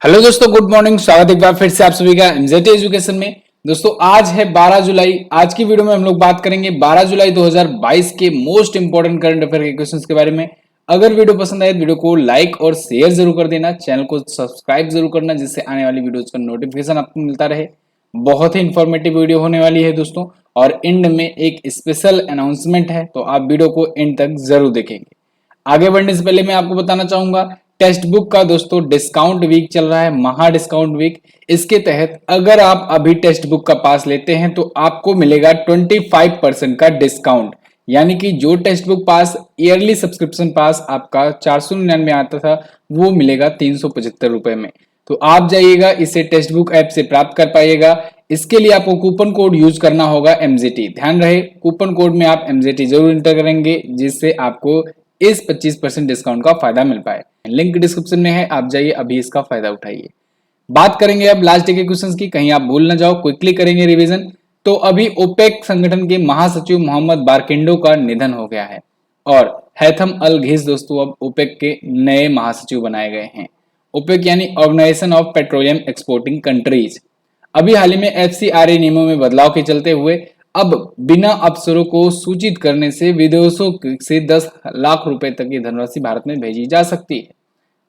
Hello दोस्तों, good morning. स्वागत एक बार फिर से आप सभी का एमजेटी एजुकेशन में। दोस्तों आज है 12 जुलाई। आज की वीडियो में हम लोग बात करेंगे 12 जुलाई 2022 के मोस्ट इंपोर्टेंट करंट अफेयर के क्वेश्चंस के बारे में। अगर वीडियो पसंद आए तो वीडियो को लाइक और शेयर जरूर कर देना, चैनल को सब्सक्राइब जरूर करना, जिससे आने वाली वीडियोज का नोटिफिकेशन आपको मिलता रहे। बहुत ही इंफॉर्मेटिव वीडियो होने वाली है दोस्तों, और एंड में एक स्पेशल अनाउंसमेंट है, तो आप वीडियो को एंड तक जरूर देखेंगे। आगे बढ़ने से पहले मैं आपको बताना चाहूंगा, टेक्स्ट बुक का दोस्तों डिस्काउंट वीक चल रहा है, महा डिस्काउंट वीक। इसके तहत अगर आप अभी टेक्स्ट बुक का पास लेते हैं तो आपको मिलेगा 25% का डिस्काउंट। यानी कि जो टेक्स्ट बुक पास ईयरली सब्सक्रिप्शन पास आपका 499 आता था, वो मिलेगा 375 रुपए में। तो आप जाइएगा, इसे टेक्स्ट बुक ऐप से प्राप्त कर पाइएगा। इसके लिए आपको कूपन कोड यूज करना होगा एमजेटी। ध्यान रहे, कूपन कोड में आप एमजेटी जरूर इंटर करेंगे, जिससे आपको इस 25% डिस्काउंट का फायदा मिल पाए। लिंक डिस्क्रिप्शन में है, आप जाइए अभी इसका फायदा उठाइए। बात करेंगे अब लास्ट डे के क्वेश्चंस की, कहीं आप भूल ना जाओ। क्विकली करेंगे रिवीजन। तो अभी ओपेक संगठन के महासचिव मोहम्मद बारकिंडो का निधन हो गया है, और हैथम अल घिस दोस्तों अब ओपेक के नए महासचिव बनाए गए हैं। ओपेक यानी organisation of petroleum exporting countries. अभी हाल ही में एफसीआरए नियमों में बदलाव के चलते हुए अब बिना अफसरों को सूचित करने से विदेशों से 10 लाख रुपए तक की धनराशि भारत में भेजी जा सकती है।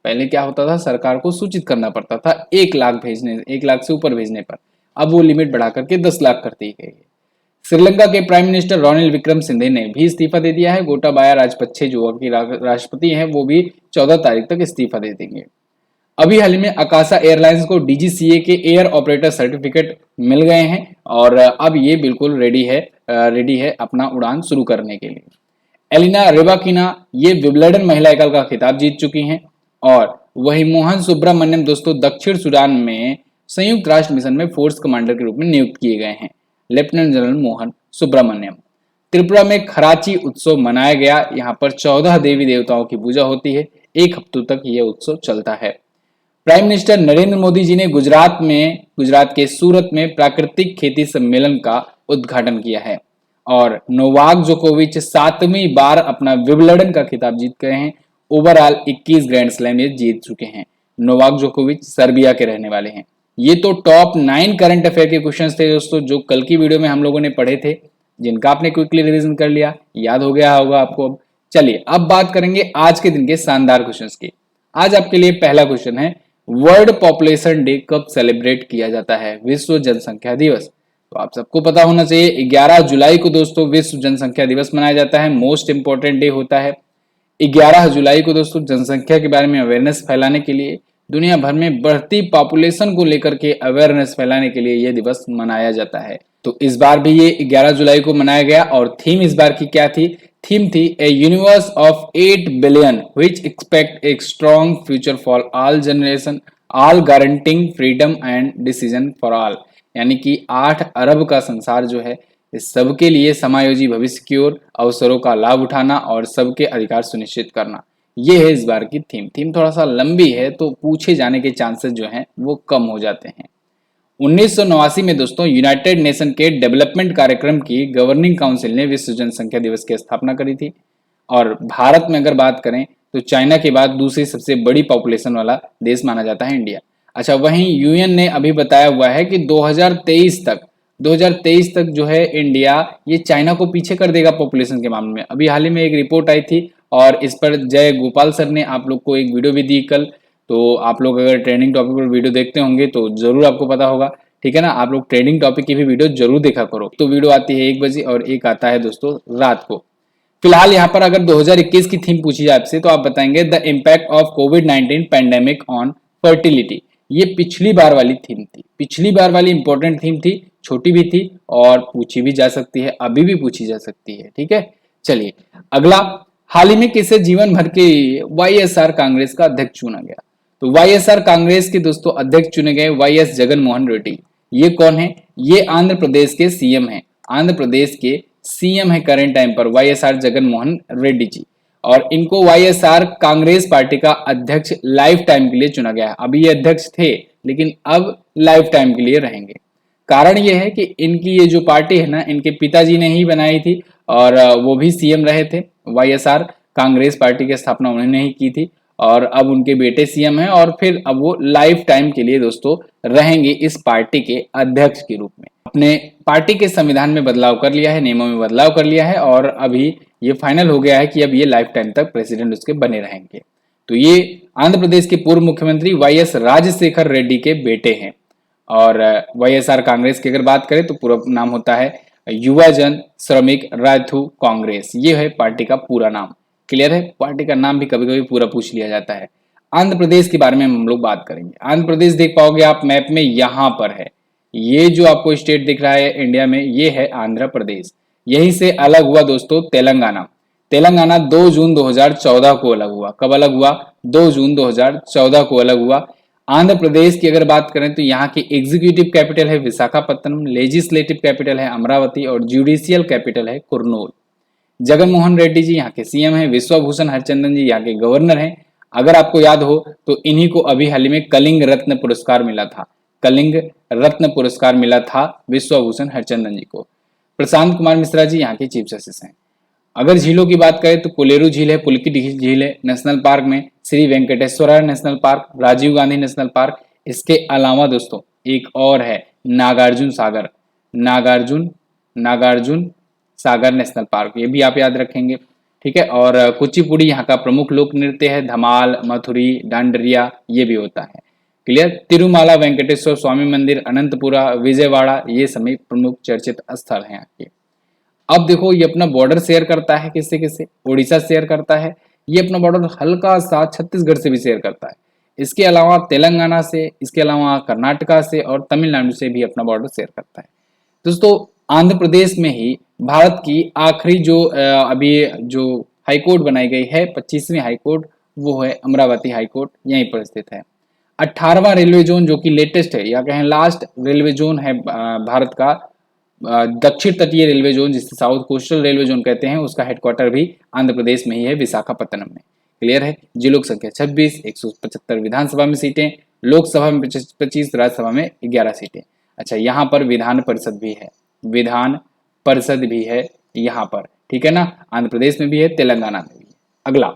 पहले क्या होता था, सरकार को सूचित करना पड़ता था 1 लाख से ऊपर भेजने पर। अब वो लिमिट बढ़ा करके 10 लाख कर दी गई है। श्रीलंका के प्राइम मिनिस्टर रनिल विक्रमसिंघे ने भी इस्तीफा दे दिया है। गोटाबाया राजपक्षे जो अभी राष्ट्रपति हैं, वो भी 14 तारीख तक इस्तीफा दे देंगे। अभी हाल ही में अकाशा एयरलाइंस को डीजीसीए के एयर ऑपरेटर सर्टिफिकेट मिल गए हैं, और अब ये बिल्कुल रेडी है अपना उड़ान शुरू करने के लिए। एलिना रेबाकिना ये विंबलडन महिला एकल का खिताब जीत चुकी हैं। और वही मोहन सुब्रमण्यम दोस्तों दक्षिण सूडान में संयुक्त राष्ट्र मिशन में फोर्स कमांडर के रूप में नियुक्त किए गए हैं। Lieutenant general Mohan Subramaniam. त्रिपुरा में खराची उत्सव मनाया गया। यहाँ पर 14 देवी देवताओं की पूजा होती है। 1 हफ्तों तक यह उत्सव चलता है। प्राइम मिनिस्टर नरेंद्र मोदी जी ने गुजरात के सूरत में प्राकृतिक खेती सम्मेलन का उद्घाटन किया है। और नोवाक जोकोविच 7वीं बार अपना विंबलडन का खिताब जीत गए हैं। ओवरऑल 21 ग्रैंड स्लैम ये जीत चुके हैं। नोवाक जोकोविच सर्बिया के रहने वाले हैं। ये तो टॉप 9 करंट अफेयर के क्वेश्चंस थे दोस्तों, जो कल की वीडियो में हम लोगों ने पढ़े थे, जिनका आपने क्विकली रिवीजन कर लिया, याद हो गया होगा आपको। अब चलिए अब बात करेंगे आज के दिन के शानदार क्वेश्चंस की। आज आपके लिए पहला क्वेश्चन है, वर्ल्ड पॉपुलेशन डे कब सेलिब्रेट किया जाता है? विश्व जनसंख्या दिवस। तो आप सबको पता होना चाहिए 11 जुलाई को दोस्तों विश्व जनसंख्या दिवस मनाया जाता है। मोस्ट इंपोर्टेंट डे होता है। 11 जुलाई को दोस्तों जनसंख्या के बारे में अवेयरनेस फैलाने के लिए, दुनिया भर में बढ़ती पॉपुलेशन को लेकर के अवेयरनेस फैलाने के लिए यह दिवस मनाया जाता है। तो इस बार भी ये 11 जुलाई को मनाया गया। और थीम इस बार की क्या थी? थीम थी ए universe of 8 billion which expect a strong future for all generation, all guaranteeing freedom and decision for all. यानी कि 8 अरब का संसार जो है, इस सबके लिए समायोजी भविष्य की ओर, अवसरों का लाभ उठाना और सबके अधिकार सुनिश्चित करना, ये है इस बार की थीम। थीम थोड़ा सा लंबी है, तो पूछे जाने के चांसेस जो हैं वो कम हो जाते हैं। 1989 में दोस्तों यूनाइटेड नेशन के डेवलपमेंट कार्यक्रम की गवर्निंग काउंसिल ने विश्व जनसंख्या दिवस की स्थापना करी थी। और भारत में अगर बात करें तो चाइना के बाद दूसरी सबसे बड़ी पॉपुलेशन वाला देश माना जाता है इंडिया। अच्छा, वहीं यूएन ने अभी बताया हुआ है कि 2023 तक जो है इंडिया ये चाइना को पीछे कर देगा पॉपुलेशन के मामले में। अभी हाल ही में एक रिपोर्ट आई थी, और इस पर जय गोपाल सर ने आप लोग को एक वीडियो भी दी कल। तो आप लोग अगर ट्रेंडिंग टॉपिक पर वीडियो देखते होंगे तो जरूर आपको पता होगा, ठीक है ना। आप लोग ट्रेंडिंग टॉपिक की भी वीडियो जरूर देखा करो। तो वीडियो आती है 1 बजे और एक आता है दोस्तों रात को। फिलहाल यहाँ पर अगर 2021 की थीम पूछी जाए आपसे, तो आप बताएंगे the impact of covid pandemic on fertility. ये पिछली बार वाली थीम थी, पिछली बार वाली इंपॉर्टेंट थीम थी, छोटी भी थी और पूछी भी जा सकती है, अभी भी पूछी जा सकती है, ठीक है। चलिए अगला, हाल ही में किसे जीवन भर के वाईएसआर कांग्रेस का अध्यक्ष चुना गया? तो वाईएसआर कांग्रेस के दोस्तों अध्यक्ष चुने गए वाईएस जगन मोहन रेड्डी। ये कौन है? ये आंध्र प्रदेश के सीएम हैं। आंध्र प्रदेश के सीएम है करेंट टाइम पर वाईएसआर जगन मोहन रेड्डी जी। और इनको वाईएसआर कांग्रेस पार्टी का अध्यक्ष लाइफ टाइम के लिए चुना गया है। अभी ये अध्यक्ष थे, लेकिन अब लाइफ टाइम के लिए रहेंगे। कारण ये है कि इनकी ये जो पार्टी है ना, इनके पिताजी ने ही बनाई थी, और वो भी सीएम रहे थे। वाईएसआर कांग्रेस पार्टी की स्थापना उन्होंने ही की थी। और अब उनके बेटे सीएम हैं और फिर अब वो लाइफ टाइम के लिए दोस्तों रहेंगे इस पार्टी के अध्यक्ष के रूप में। अपने पार्टी के संविधान में बदलाव कर लिया है, नियमों में बदलाव कर लिया है और अभी ये फाइनल हो गया है कि अब ये लाइफ टाइम तक प्रेसिडेंट उसके बने रहेंगे। तो ये आंध्र प्रदेश के पूर्व मुख्यमंत्री वाईएस राजशेखर रेड्डी के बेटे हैं। और वाईएसआर कांग्रेस की अगर बात करें तो पूरा नाम होता है युवा जन श्रमिक रैथू कांग्रेस, ये है पार्टी का पूरा नाम। क्लियर है, पार्टी का नाम भी कभी कभी पूरा पूछ लिया जाता है। आंध्र प्रदेश के बारे में हम लोग बात करेंगे। आंध्र प्रदेश देख पाओगे आप मैप में, यहां पर है, ये जो आपको स्टेट दिख रहा है इंडिया में, ये है आंध्र प्रदेश। यहीं से अलग हुआ दोस्तों तेलंगाना। तेलंगाना 2 जून 2014 को अलग हुआ। कब अलग हुआ? 2 जून 2014 को अलग हुआ। आंध्र प्रदेश की अगर बात करें तो यहाँ की एग्जीक्यूटिव कैपिटल है विशाखापत्तनम, लेजिस्लेटिव कैपिटल है अमरावती और जुडिशियल कैपिटल है कुर्नूल। जगनमोहन रेड्डी जी यहाँ के सीएम हैं, विश्वभूषण हरिचंदन जी यहाँ के गवर्नर हैं। अगर आपको याद हो तो इन्हीं को अभी हाल ही में कलिंग रत्न पुरस्कार मिला था, कलिंग रत्न पुरस्कार मिला था विश्वभूषण हरिचंदन जी को। प्रशांत कुमार मिश्रा जी यहाँ के चीफ जस्टिस हैं। अगर झीलों की बात करें तो कोलेरू झील है, पुलकी झील है नेशनल पार्क में, Shri Venkateswara national park, Rajiv Gandhi national park. इसके अलावा दोस्तों एक और है नागार्जुन सागर, नागार्जुन सागर नेशनल पार्क, ये भी आप याद रखेंगे। ठीक है, और कुचिपुड़ी यहाँ का प्रमुख लोक नृत्य है, धमाल, मथुरी, डांडरिया ये भी होता है। क्लियर। तिरुमाला वेंकटेश्वर स्वामी मंदिर, अनंतपुरा, विजयवाड़ा ये सभी प्रमुख चर्चित स्थल हैं यहाँ के। अब देखो ये अपना बॉर्डर शेयर करता है किससे किससे? उड़ीसा शेयर करता है, ये अपना बॉर्डर हल्का सा छत्तीसगढ़ से भी शेयर करता है। इसके अलावा तेलंगाना से, इसके अलावा कर्नाटका से और तमिलनाडु से भी अपना बॉर्डर शेयर करता है। दोस्तों आंध्र प्रदेश में ही भारत की आखिरी जो अभी जो हाईकोर्ट बनाई गई है 25वीं हाईकोर्ट, वो है अमरावती हाईकोर्ट, यहीं पर स्थित है। 18वां रेलवे जोन जो कि लेटेस्ट है या कहें लास्ट रेलवे जोन है भारत का, दक्षिण तटीय रेलवे जोन जिसे साउथ कोस्टल रेलवे जोन कहते हैं, उसका हेडक्वार्टर भी आंध्र प्रदेश में ही है, विशाखापत्तनम में। क्लियर है। जिलों की संख्या 26, 175 विधानसभा में सीटें, लोकसभा में 25, राज्यसभा में 11 सीटें। अच्छा, यहाँ पर विधान परिषद भी है, विधान परिषद भी है यहाँ पर, ठीक है ना। आंध्र प्रदेश में भी है, तेलंगाना में भी है। अगला,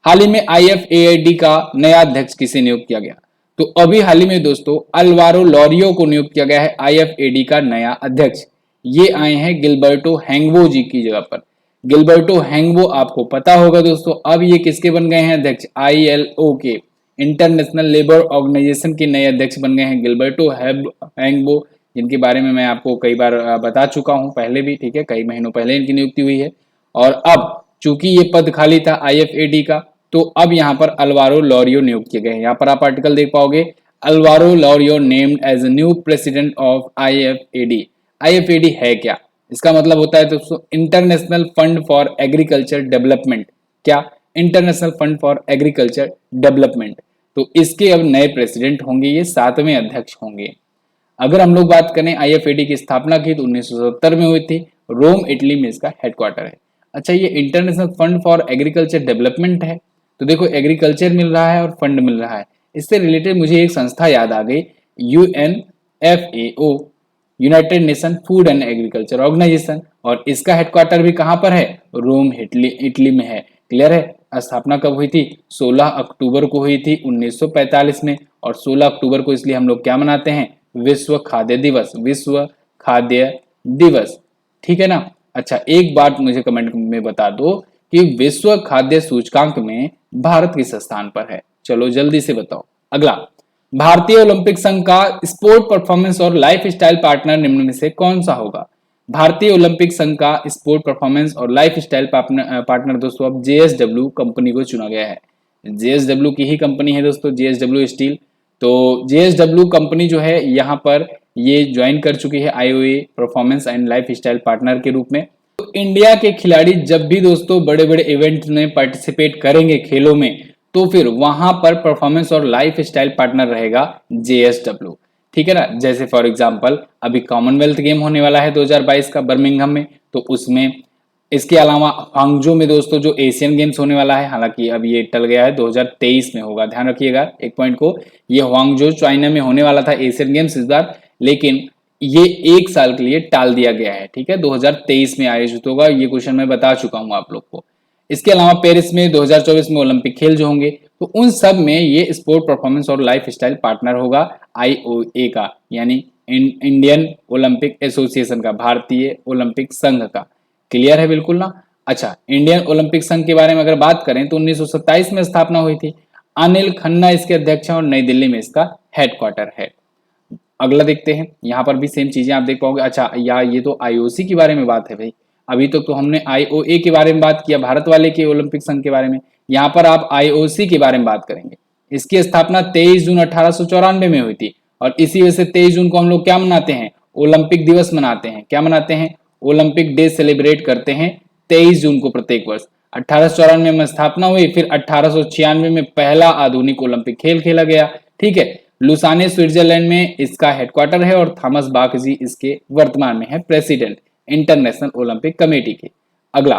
हाल ही में IFAD का नया अध्यक्ष किसे नियुक्त किया गया? तो अभी हाल ही में दोस्तों अल्वारो लोरियो को नियुक्त किया गया है IFAD का नया अध्यक्ष। ये आए हैं गिलबर्टो हैंगवो जी की जगह पर। गिलबर्टो हैंगवो आपको पता होगा दोस्तों, अब ये किसके बन गए हैं अध्यक्ष? ILO के, इंटरनेशनल लेबर ऑर्गेनाइजेशन के नए अध्यक्ष बन गए हैं गिलबर्टो हैंगवो, जिनके बारे में मैं आपको कई बार बता चुका हूं पहले भी, ठीक है, कई महीनों पहले इनकी नियुक्ति हुई है। और अब चूंकि ये पद खाली था IFAD का, तो अब यहाँ पर अल्वारो लोरियो नियुक्त किए गए हैं। यहाँ पर आप आर्टिकल देख पाओगे, Alvaro Lario named as new president of IFAD। IFAD है क्या? इसका मतलब होता है दोस्तों international fund for agriculture development. क्या? International fund for agriculture development. तो इसके अब नए प्रेसिडेंट होंगे, ये 7वें अध्यक्ष होंगे। अगर हम लोग बात करें IFAD की स्थापना की तो 1970 में हुई थी, रोम इटली में इसका हेडक्वार्टर है। अच्छा, ये international fund for agriculture development है, तो देखो एग्रीकल्चर मिल रहा है और फंड मिल रहा है। इससे रिलेटेड मुझे एक संस्था याद आ गई, UNFAO, united nation food and agriculture organisation, और इसका हेडक्वार्टर भी कहां पर है? रोम इटली में है। क्लियर है। स्थापना कब हुई थी? 16 अक्टूबर को हुई थी 1945 में। और 16 अक्टूबर को इसलिए हम लोग क्या मनाते हैं? विश्व खाद्य दिवस, विश्व खाद्य दिवस, ठीक है ना। अच्छा, एक बात मुझे कमेंट में बता दो कि विश्व खाद्य सूचकांक में भारत किस स्थान पर है? चलो जल्दी से बताओ। अगला, भारतीय ओलंपिक संघ का स्पोर्ट परफॉर्मेंस और लाइफ स्टाइल पार्टनर निम्न में से कौन सा होगा? भारतीय ओलंपिक संघ का स्पोर्ट परफॉर्मेंस और लाइफ स्टाइल पार्टनर दोस्तों अब JSW कंपनी को चुना गया है। JSW की ही कंपनी है दोस्तों, JSW स्टील। तो JSW कंपनी जो है यहाँ पर ये ज्वाइन कर चुकी है IOA performance and life style partner के रूप में। तो इंडिया के खिलाड़ी जब भी दोस्तों बड़े बड़े इवेंट में पार्टिसिपेट करेंगे खेलों में, तो फिर वहां पर परफॉर्मेंस और लाइफ स्टाइल पार्टनर रहेगा JSW, ठीक है ना। जैसे फॉर एग्जांपल अभी कॉमनवेल्थ गेम होने वाला है 2022 का बर्मिंघम में, तो उसमें, इसके अलावा हांगजो में दोस्तों जो एशियन गेम्स होने वाला है, हालांकि अब ये टल गया है, 2023 में होगा, ध्यान रखिएगा एक पॉइंट को, ये हांगजो चाइना में होने वाला था एशियन गेम्स इस बार, लेकिन ये 1 साल के लिए टाल दिया गया है, ठीक है, 2023 में आयोजित होगा। ये क्वेश्चन मैं बता चुका हूं आप लोग को। इसके अलावा पेरिस में 2024 में ओलंपिक खेल जो होंगे तो उन सब में ये स्पोर्ट परफॉर्मेंस और लाइफ स्टाइल पार्टनर होगा आईओए का, यानी इंडियन ओलंपिक एसोसिएशन का, भारतीय ओलंपिक संघ का। क्लियर है बिल्कुल ना। अच्छा, इंडियन ओलंपिक संघ के बारे में अगर बात करें तो 1927 में स्थापना हुई थी। अनिल खन्ना इसके अध्यक्ष हैं और नई दिल्ली में इसका हेडक्वार्टर है। अगला देखते हैं, यहाँ पर भी सेम चीजें आप देख पाओगे। अच्छा, या ये तो आईओसी के बारे में बात है भाई, अभी तो हमने आईओए के बारे में बात किया, भारत वाले के ओलंपिक संघ के बारे में। यहाँ पर आप आईओसी के बारे में बात करेंगे। इसकी स्थापना 23 जून 1894 में हुई थी और इसी वजह से 23 जून को हम लोग क्या मनाते हैं, ओलंपिक दिवस मनाते हैं। क्या मनाते हैं, ओलंपिक डे सेलिब्रेट करते हैं 23 जून को प्रत्येक वर्ष। 1894 में स्थापना हुई, फिर 1896 में पहला आधुनिक ओलंपिक खेल खेला गया। ठीक है, लुसाने स्विट्जरलैंड में इसका हेडक्वार्टर है और थॉमस बाक जी इसके वर्तमान में है प्रेसिडेंट इंटरनेशनल ओलंपिक कमेटी के। अगला,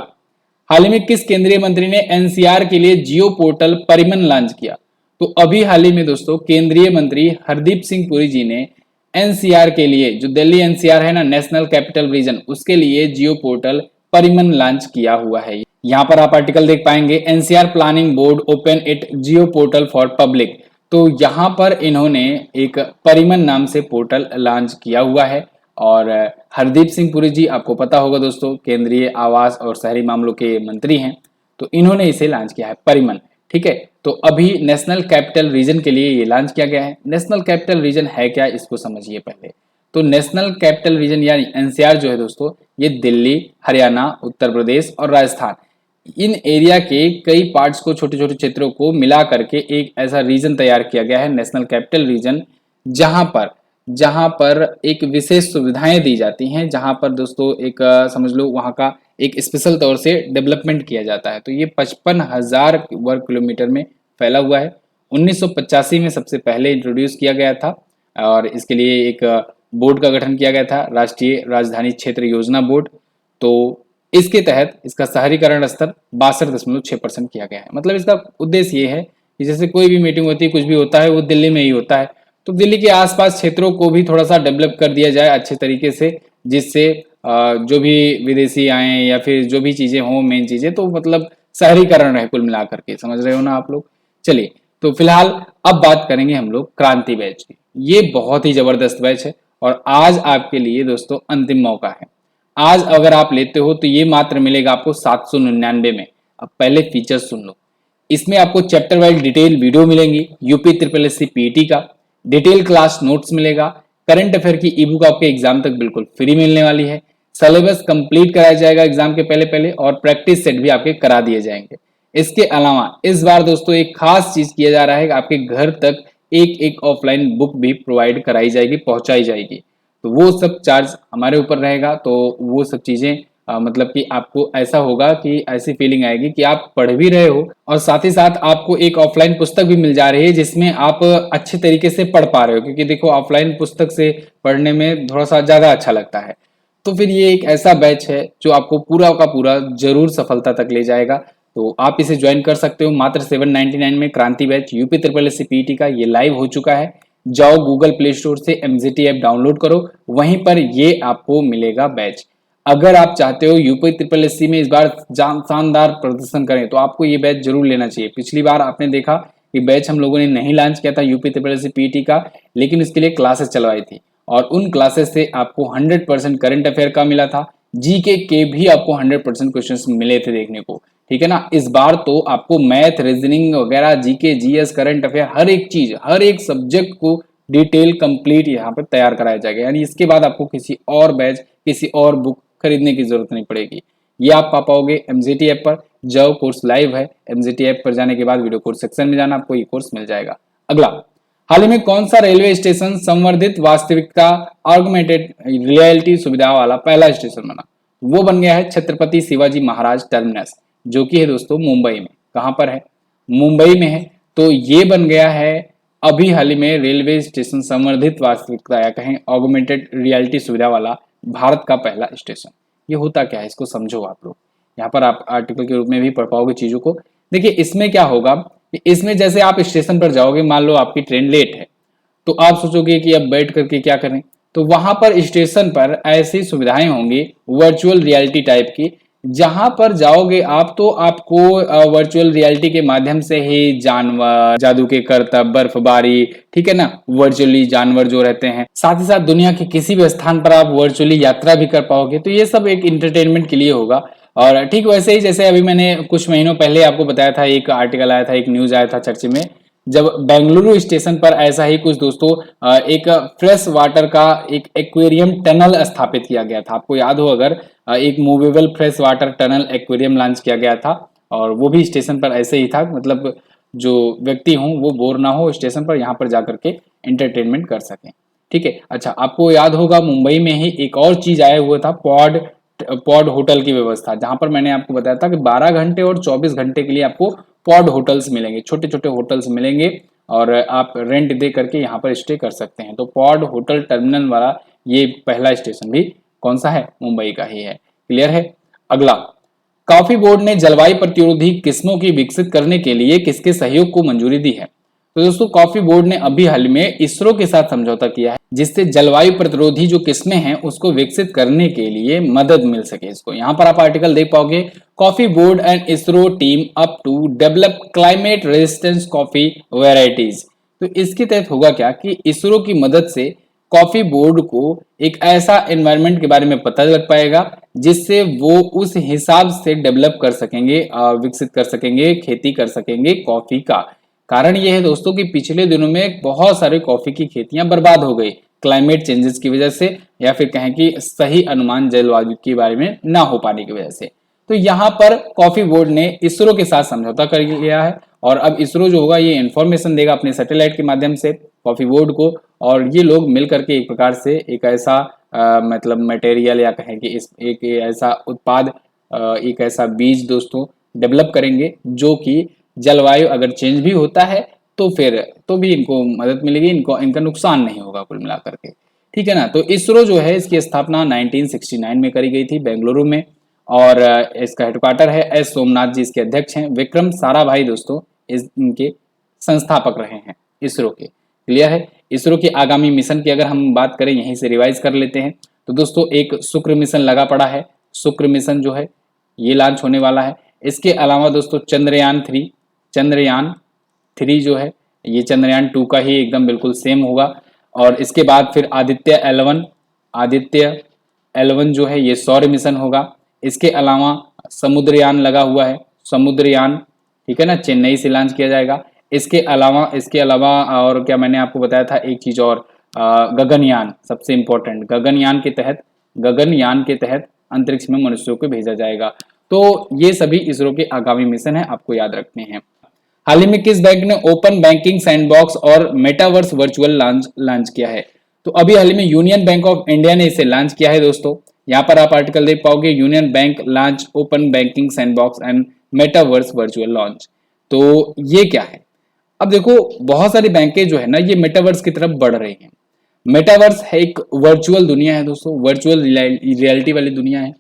हाल ही में किस केंद्रीय मंत्री ने एनसीआर के लिए जियो पोर्टल परिमन लॉन्च किया? तो अभी हाल ही में दोस्तों केंद्रीय मंत्री हरदीप सिंह पुरी जी ने एनसीआर के लिए, जो दिल्ली एनसीआर है ना, नेशनल कैपिटल रीजन, उसके लिए जियो पोर्टल परिमन लॉन्च किया हुआ है। यहाँ पर आप आर्टिकल देख पाएंगे, NCR planning board open it Jio portal for public. तो यहाँ पर इन्होंने एक परिमन नाम से पोर्टल लॉन्च किया हुआ है और हरदीप सिंह पुरी जी आपको पता होगा दोस्तों, केंद्रीय आवास और शहरी मामलों के मंत्री हैं, तो इन्होंने इसे लॉन्च किया है परिमन। ठीक है, तो अभी नेशनल कैपिटल रीजन के लिए ये लॉन्च किया गया है। नेशनल कैपिटल रीजन है क्या, इसको समझिए पहले। तो नेशनल कैपिटल रीजन यानी एनसीआर जो है दोस्तों, ये दिल्ली, हरियाणा, उत्तर प्रदेश और राजस्थान, इन एरिया के कई पार्ट्स को, छोटे छोटे क्षेत्रों को मिला करके एक ऐसा रीजन तैयार किया गया है, नेशनल कैपिटल रीजन, जहां पर एक विशेष सुविधाएं दी जाती हैं, जहां पर दोस्तों एक समझ लो वहां का एक स्पेशल तौर से डेवलपमेंट किया जाता है। तो ये 55,000 वर्ग किलोमीटर में फैला हुआ है। 1985 में सबसे पहले इंट्रोड्यूस किया गया था और इसके लिए एक बोर्ड का गठन किया गया था, राष्ट्रीय राजधानी क्षेत्र योजना बोर्ड। तो इसके तहत इसका शहरीकरण स्तर 62.6% किया गया है। मतलब इसका उद्देश्य ये है कि जैसे कोई भी मीटिंग होती है, कुछ भी होता है, वो दिल्ली में ही होता है, तो दिल्ली के आसपास क्षेत्रों को भी थोड़ा सा डेवलप कर दिया जाए अच्छे तरीके से, जिससे जो भी विदेशी आए या फिर जो भी चीजें हों, मेन चीजें, तो मतलब शहरीकरण रहे कुल मिलाकर के। समझ रहे हो ना आप लोग। चलिए, तो फिलहाल अब बात करेंगे हम लोग क्रांति बैच की। ये बहुत ही जबरदस्त बैच है और आज आपके लिए दोस्तों अंतिम मौका है। आज अगर आप लेते हो तो ये मात्र मिलेगा आपको 799 में। अब पहले फीचर्स सुन लो। इसमें आपको चैप्टर वाइज डिटेल वीडियो मिलेंगी, यूपी ट्रिपल एससी पीटी का डिटेल क्लास नोट्स मिलेगा, करंट अफेयर की ई बुक आपके एग्जाम तक बिल्कुल फ्री मिलने वाली है, सिलेबस कंप्लीट कराया जाएगा एग्जाम के पहले पहले और प्रैक्टिस सेट भी आपके करा दिए जाएंगे। इसके अलावा इस बार दोस्तों एक खास चीज किया जा रहा है कि आपके घर तक एक एक ऑफलाइन बुक भी प्रोवाइड कराई जाएगी, पहुंचाई जाएगी। तो वो सब चार्ज हमारे ऊपर रहेगा। तो वो सब चीजें मतलब कि आपको ऐसा होगा कि ऐसी फीलिंग आएगी कि आप पढ़ भी रहे हो और साथ ही साथ आपको एक ऑफलाइन पुस्तक भी मिल जा रही है जिसमें आप अच्छे तरीके से पढ़ पा रहे हो, क्योंकि देखो ऑफलाइन पुस्तक से पढ़ने में थोड़ा सा ज्यादा अच्छा लगता है। तो फिर ये एक ऐसा बैच है जो आपको पूरा का पूरा जरूर सफलता तक ले जाएगा। तो आप इसे ज्वाइन कर सकते हो मात्र 799 में। क्रांति batch UP triple SC PT का ये लाइव हो चुका है। जाओ गूगल प्ले स्टोर से एमजीटी ऐप डाउनलोड करो, वहीं पर ये आपको मिलेगा बैच। अगर आप चाहते हो यूपी ट्रिपल एससी में इस बार शानदार प्रदर्शन करें तो आपको ये बैच जरूर लेना चाहिए। पिछली बार आपने देखा कि बैच हम लोगों ने नहीं लॉन्च किया था यूपी ट्रिपल एससी पीटी का, लेकिन इसके लिए क्लासेस चलवाई थी और उन क्लासेस से आपको 100% करंट अफेयर का मिला था, जीके के भी आपको 100% क्वेश्चंस मिले थे देखने को। ठीक है ना। इस बार तो आपको मैथ, रीजनिंग वगैरह, जीके, जीएस, करंट अफेयर, हर एक चीज, हर एक सब्जेक्ट को डिटेल कंप्लीट यहाँ पे तैयार कराया जाएगा। यानी इसके बाद आपको किसी और बैच, किसी और बुक खरीदने की जरूरत नहीं पड़ेगी। ये आप पा पाओगे एमजीटी ऐप पर। जाओ, कोर्स लाइव है। एमजीटी ऐप पर जाने के बाद वीडियो कोर्स सेक्शन में जाना, आपको ये कोर्स मिल जाएगा। अगला, हाल ही में कौन सा रेलवे स्टेशन संवर्धित वास्तविकता ऑगमेंटेड रियलिटी सुविधा वाला पहला स्टेशन बना? वो बन गया है छत्रपति शिवाजी महाराज टर्मिनस, जो कि है दोस्तों मुंबई में। कहां पर है? मुंबई में है। तो ये बन गया है अभी हाल ही में रेलवे स्टेशन संवर्धित वास्तविकता या कहें ऑगमेंटेड रियलिटी सुविधा वाला भारत का पहला स्टेशन। ये होता क्या है इसको समझो आप लोग। यहाँ पर आप आर्टिकल के रूप में भी पढ़ पाओगे चीजों को। देखिए, इसमें क्या होगा कि इसमें जैसे आप स्टेशन पर जाओगे, मान लो आपकी ट्रेन लेट है, तो आप सोचोगे कि अब बैठ करके क्या करें। तो वहां पर स्टेशन पर ऐसी सुविधाएं होंगी वर्चुअल रियलिटी टाइप की, जहां पर जाओगे आप तो आपको वर्चुअल रियलिटी के माध्यम से ही जानवर, जादू के करतब, बर्फबारी, ठीक है ना, वर्चुअली जानवर जो रहते हैं, साथ ही साथ दुनिया के किसी भी स्थान पर आप वर्चुअली यात्रा भी कर पाओगे। तो ये सब एक इंटरटेनमेंट के लिए होगा। और ठीक वैसे ही जैसे अभी मैंने कुछ महीनों पहले आपको बताया था, एक आर्टिकल आया था, एक न्यूज आया था चर्चा में, जब बेंगलुरु स्टेशन पर ऐसा ही कुछ दोस्तों एक फ्रेश वाटर का एक एक्वेरियम टनल स्थापित किया गया था। आपको याद हो अगर, एक movable fresh water tunnel aquarium launch किया गया था, और वो भी स्टेशन पर ऐसे ही था, मतलब जो व्यक्ति हों वो बोर ना हो स्टेशन पर, यहाँ पर जाकर के एंटरटेनमेंट कर सकें। ठीक है। अच्छा, आपको याद होगा मुंबई में ही एक और चीज आया हुआ था, पॉड पॉड होटल की व्यवस्था, जहां पर मैंने आपको बताया था कि 12 घंटे और 24 घंटे के लिए आपको पॉड होटल्स मिलेंगे, छोटे छोटे होटल्स मिलेंगे, और आप रेंट दे करके यहाँ पर स्टे कर सकते हैं। तो पॉड होटल टर्मिनल वाला ये पहला स्टेशन भी कौन सा है? मुंबई का ही है। क्लियर है। अगला, कॉफी बोर्ड ने जलवायु प्रतिरोधी किस्मों की विकसित करने के लिए किसके सहयोग को मंजूरी दी है? तो दोस्तों, कॉफी बोर्ड ने अभी हाल में इसरो के साथ समझौता किया है, जिससे जलवायु प्रतिरोधी जो किस्में हैं उसको विकसित करने के लिए मदद मिल सके इसको। यहाँ पर आप आर्टिकल देख पाओगे, coffee board and ISRO team up to develop climate resistance coffee varieties. तो इसके तहत होगा क्या कि इसरो की मदद से कॉफी बोर्ड को एक ऐसा एनवायरनमेंट के बारे में पता लग पाएगा जिससे वो उस हिसाब से डेवलप कर सकेंगे, विकसित कर सकेंगे, खेती कर सकेंगे कॉफी का। कारण यह है दोस्तों कि पिछले दिनों में बहुत सारे कॉफी की खेतियां बर्बाद हो गई क्लाइमेट चेंजेस की वजह से, या फिर कहें कि सही अनुमान जलवायु के बारे में ना हो पाने की वजह से। तो यहाँ पर कॉफी बोर्ड ने इसरो के साथ समझौता कर लिया है, और अब इसरो जो होगा ये इंफॉर्मेशन देगा अपने सैटेलाइट के माध्यम से कॉफी बोर्ड को, और ये लोग मिल करके एक प्रकार से एक ऐसा मतलब मटेरियल, या कहें कि इस एक ऐसा उत्पाद, एक ऐसा बीज दोस्तों डेवलप करेंगे जो कि जलवायु अगर चेंज भी होता है तो फिर तो भी इनको मदद मिलेगी, इनको इनका नुकसान नहीं होगा कुल मिलाकर के। ठीक है ना। तो इसरो जो है इसकी स्थापना 1969 में करी गई थी बेंगलुरु में, और इसका हेडक्वार्टर है, एस सोमनाथ जी इसके अध्यक्ष हैं, विक्रम साराभाई दोस्तों इनके संस्थापक रहे हैं इसरो के। क्लियर है। इसरो के आगामी मिशन की अगर हम बात करें, यहीं से रिवाइज कर लेते हैं, तो दोस्तों एक शुक्र मिशन लगा पड़ा है, शुक्र मिशन जो है ये लॉन्च होने वाला है। इसके अलावा दोस्तों चंद्रयान 3 जो है ये चंद्रयान 2 का ही एकदम बिल्कुल सेम होगा। और इसके बाद फिर आदित्य 11 जो है ये सौर मिशन होगा। इसके अलावा समुद्रयान लगा हुआ है, समुद्रयान, ठीक है ना, चेन्नई से लॉन्च किया जाएगा। इसके अलावा और क्या मैंने आपको बताया था एक चीज और, गगनयान, सबसे इंपॉर्टेंट, गगनयान के तहत अंतरिक्ष में मनुष्यों को भेजा जाएगा। तो ये सभी इसरो के आगामी मिशन है, आपको याद रखने हैं। हाल ही में किस बैंक ने ओपन बैंकिंग सैंडबॉक्स और मेटावर्स वर्चुअल लॉन्च किया है? तो अभी हाल ही में यूनियन बैंक ऑफ इंडिया ने इसे लॉन्च किया है दोस्तों। यहाँ पर आप आर्टिकल देख पाओगे, union bank launch open banking sandbox and metaverse virtual launch. तो ये क्या है? अब देखो, बहुत सारी बैंकें जो है ना ये मेटावर्स की तरफ बढ़ रही हैं। मेटावर्स है एक वर्चुअल दुनिया है दोस्तों, वर्चुअल रियलिटी वाली दुनिया है।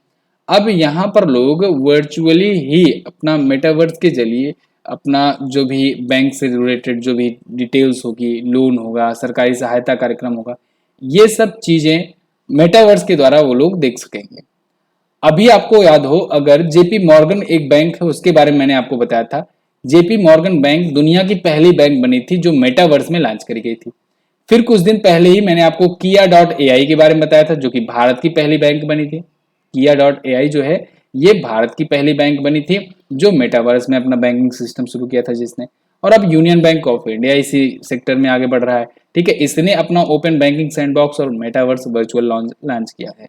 अब यहाँ पर लोग वर्चुअली ही अपना मेटावर्स के जरिए अपना जो भी बैंक से रिलेटेड जो भी डिटेल्स होगी, लोन होगा, सरकारी सहायता कार्यक्रम होगा, ये सब चीजें मेटावर्स के द्वारा वो लोग देख सकेंगे। अभी आपको याद हो अगर, जेपी मॉर्गन एक बैंक है उसके बारे में मैंने आपको बताया था। जेपी मॉर्गन बैंक दुनिया की पहली बैंक बनी थी जो मेटावर्स में लॉन्च करी गई थी। फिर कुछ दिन पहले ही मैंने आपको किया.ai के बारे में बताया था, जो कि भारत की पहली बैंक बनी थी। किया.ai जो है ये भारत की पहली बैंक बनी थी जो मेटावर्स में अपना बैंकिंग सिस्टम शुरू किया था जिसने। और अब यूनियन बैंक ऑफ इंडिया इसी सेक्टर में आगे बढ़ रहा है। ठीक है, इसने अपना ओपन बैंकिंग सैंडबॉक्स और मेटावर्स वर्चुअल लॉन्च किया है।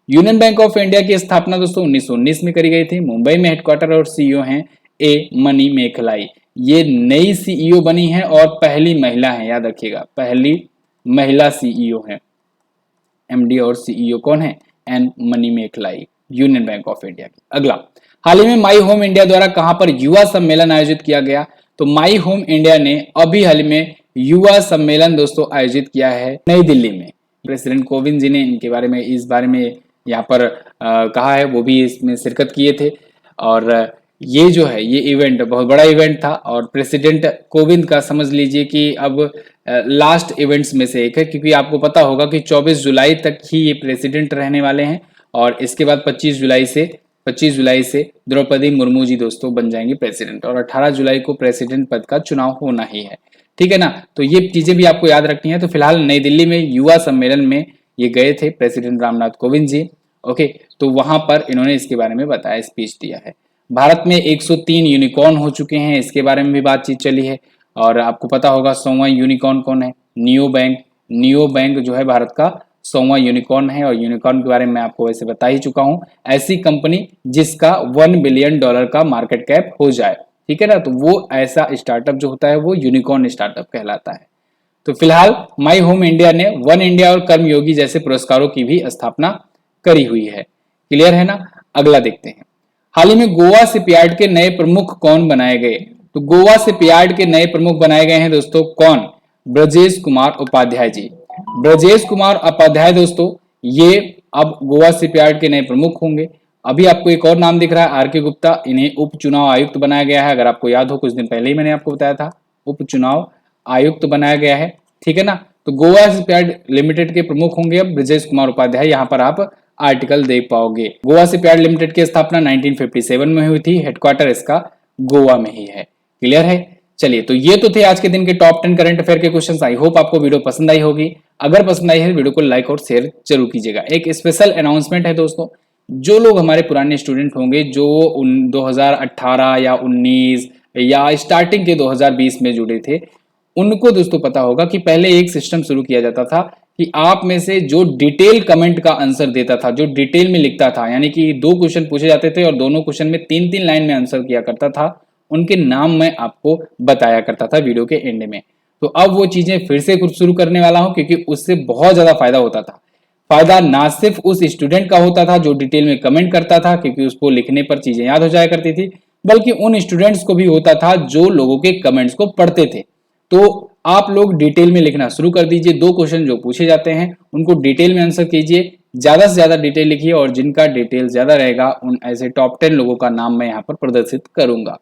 यूनियन बैंक ऑफ इंडिया की स्थापना दोस्तों 1919 में करी गई थी। मुंबई में हेडक्वार्टर और सीईओ हैं ए मनी मेखलाई। ये नई सीईओ बनी है और पहली महिला है, याद रखिएगा, पहली महिला सीईओ है। एमडी और सीईओ कौन है? N Manimekalai, union bank of India की। अगला, हाल ही में माई होम इंडिया द्वारा कहां पर युवा सम्मेलन आयोजित किया गया? तो माई होम इंडिया ने अभी हाल में युवा सम्मेलन दोस्तों आयोजित किया है नई दिल्ली में। प्रेसिडेंट कोविंद जी ने इस बारे में यहाँ पर कहा है, वो भी इसमें शिरकत किए थे। और ये जो है ये इवेंट बहुत बड़ा इवेंट था, और प्रेसिडेंट कोविंद का समझ लीजिए कि अब लास्ट इवेंट्स में से एक है, क्योंकि आपको पता होगा कि 24 जुलाई तक ही ये प्रेसिडेंट रहने वाले हैं, और इसके बाद 25 जुलाई से 25 जुलाई से द्रौपदी मुर्मू जी दोस्तों बन जाएंगी प्रेसिडेंट और 18 जुलाई को प्रेसिडेंट पद का चुनाव होना ही है। ठीक है ना, तो ये चीजें भी आपको याद रखनी है। तो फिलहाल नई दिल्ली में युवा सम्मेलन में ये गए थे प्रेसिडेंट रामनाथ कोविंद जी। ओके, तो वहां पर इन्होंने इसके बारे में बताया, स्पीच दिया है। भारत में 103 यूनिकॉर्न हो चुके हैं, इसके बारे में भी बातचीत चली है। और आपको पता होगा 100वां यूनिकॉर्न कौन है, नियो बैंक। नियो बैंक जो है भारत का 100वां यूनिकॉर्न है। और यूनिकॉर्न के बारे में आपको वैसे बता ही चुका हूं, ऐसी कंपनी जिसका $1 बिलियन का मार्केट कैप हो जाए। ठीक है ना, तो वो ऐसा स्टार्टअप जो होता है वो यूनिकॉर्न स्टार्टअप कहलाता है। तो फिलहाल माई होम इंडिया ने वन इंडिया और कर्मयोगी जैसे पुरस्कारों की भी स्थापना करी हुई है। क्लियर है ना, अगला देखते हैं। हाल ही में गोवा शिपयार्ड के नए प्रमुख कौन बनाए गए? तो गोवा शिपयार्ड के नए प्रमुख बनाए गए हैं दोस्तों कौन? ब्रजेश कुमार उपाध्याय जी। ब्रजेश कुमार उपाध्याय दोस्तों ये अब गोवा शिपयार्ड के नए प्रमुख होंगे। अभी आपको एक और नाम दिख रहा है आर के गुप्ता, इन्हें उप चुनाव आयुक्त बनाया गया है। अगर आपको याद हो कुछ दिन पहले ही मैंने आपको बताया था, उप चुनाव आयुक्त बनाया गया है। ठीक है ना, तो गोवा शिपयार्ड लिमिटेड के प्रमुख होंगे अब ब्रजेश कुमार उपाध्याय। यहाँ पर आप आर्टिकल देख पाओगे। गोवा शिपयार्ड लिमिटेड की स्थापना 1957 में हुई थी, हेडक्वार्टर इसका गोवा में ही है। क्लियर है, चलिए तो ये तो थे आज के दिन के टॉप 10 करंट अफेयर के क्वेश्चंस। आई होप आपको वीडियो पसंद आई होगी। अगर पसंद आई है वीडियो को लाइक और शेयर जरूर कीजिएगा। एक स्पेशल अनाउंसमेंट है दोस्तों, जो लोग हमारे पुराने स्टूडेंट होंगे जो 2018 या 19 या स्टार्टिंग के 2020 में जुड़े थे, उनको दोस्तों पता होगा कि पहले एक सिस्टम शुरू किया जाता था कि आप में से जो डिटेल कमेंट का आंसर देता था, जो डिटेल में लिखता था, यानी कि 2 क्वेश्चन पूछे जाते थे और दोनों क्वेश्चन में 3-3 लाइन में आंसर किया करता था, उनके नाम मैं आपको बताया करता था वीडियो के एंड में। तो अब वो चीजें फिर से कुछ शुरू करने वाला हूं, क्योंकि उससे बहुत ज्यादा फायदा होता था। फायदा ना सिर्फ उस स्टूडेंट का होता था जो डिटेल में कमेंट करता था, क्योंकि उसको लिखने पर चीजें याद हो जाया करती थी, बल्कि उन स्टूडेंट्स को भी होता था जो लोगों के कमेंट्स को पढ़ते थे। तो आप लोग डिटेल में लिखना शुरू कर दीजिए। 2 क्वेश्चन जो पूछे जाते हैं उनको डिटेल में आंसर कीजिए, ज्यादा से ज्यादा डिटेल लिखिए, और जिनका डिटेल ज्यादा रहेगा उन ऐसे टॉप 10 लोगों का नाम मैं यहाँ पर प्रदर्शित करूंगा।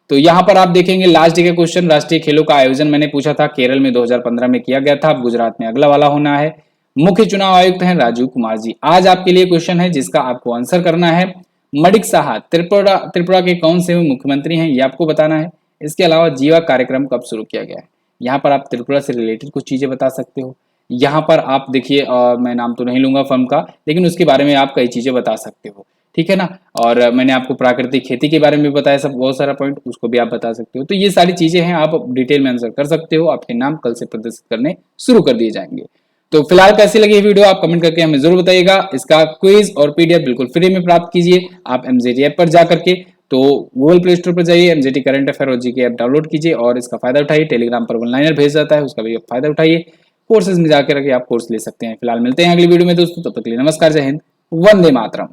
तो यहाँ पर आप देखेंगे लास्ट डे का क्वेश्चन, राष्ट्रीय खेलों का आयोजन मैंने पूछा था केरल में 2015 में किया गया था, अब गुजरात में अगला वाला होना है। मुख्य चुनाव आयुक्त हैं राजीव कुमार जी। आज आपके लिए क्वेश्चन है जिसका आपको आंसर करना है। मणिक साहा त्रिपुरा के कौन से मुख्यमंत्री हैं ये आपको बताना है। इसके अलावा जीवा कार्यक्रम कब शुरू किया गया है, यहाँ पर आप त्रिपुरा से रिलेटेड कुछ चीजें बता सकते हो। यहाँ पर आप देखिए मैं नाम तो नहीं लूंगा फर्म का, लेकिन उसके बारे में आप कई चीजें बता सकते हो। ठीक है ना, और मैंने आपको प्राकृतिक खेती के बारे में बताया सब बहुत सारा पॉइंट, उसको भी आप बता सकते हो। तो ये सारी चीजें हैं, आप डिटेल में आंसर कर सकते हो। आपके नाम कल से प्रदर्शित करने शुरू कर दिए जाएंगे। तो फिलहाल कैसी लगी वीडियो आप कमेंट करके हमें जरूर बताइएगा। इसका क्विज और पीडीएफ बिल्कुल फ्री में प्राप्त कीजिए आप एमजेटी ऐप पर जाकर के। तो गूगल प्ले स्टोर पर जाइए, एमजेटी करंट अफेयर और जीके ऐप डाउनलोड कीजिए और इसका फायदा उठाइए। टेलीग्राम पर वन लाइनर भेज जाता है, उसका भी फायदा उठाइए। कोर्सेज में जाकर के आप कोर्स ले सकते हैं। फिलहाल मिलते हैं अगली वीडियो में दोस्तों, तब तक के लिए नमस्कार, जय हिंद, वंदे मातरम।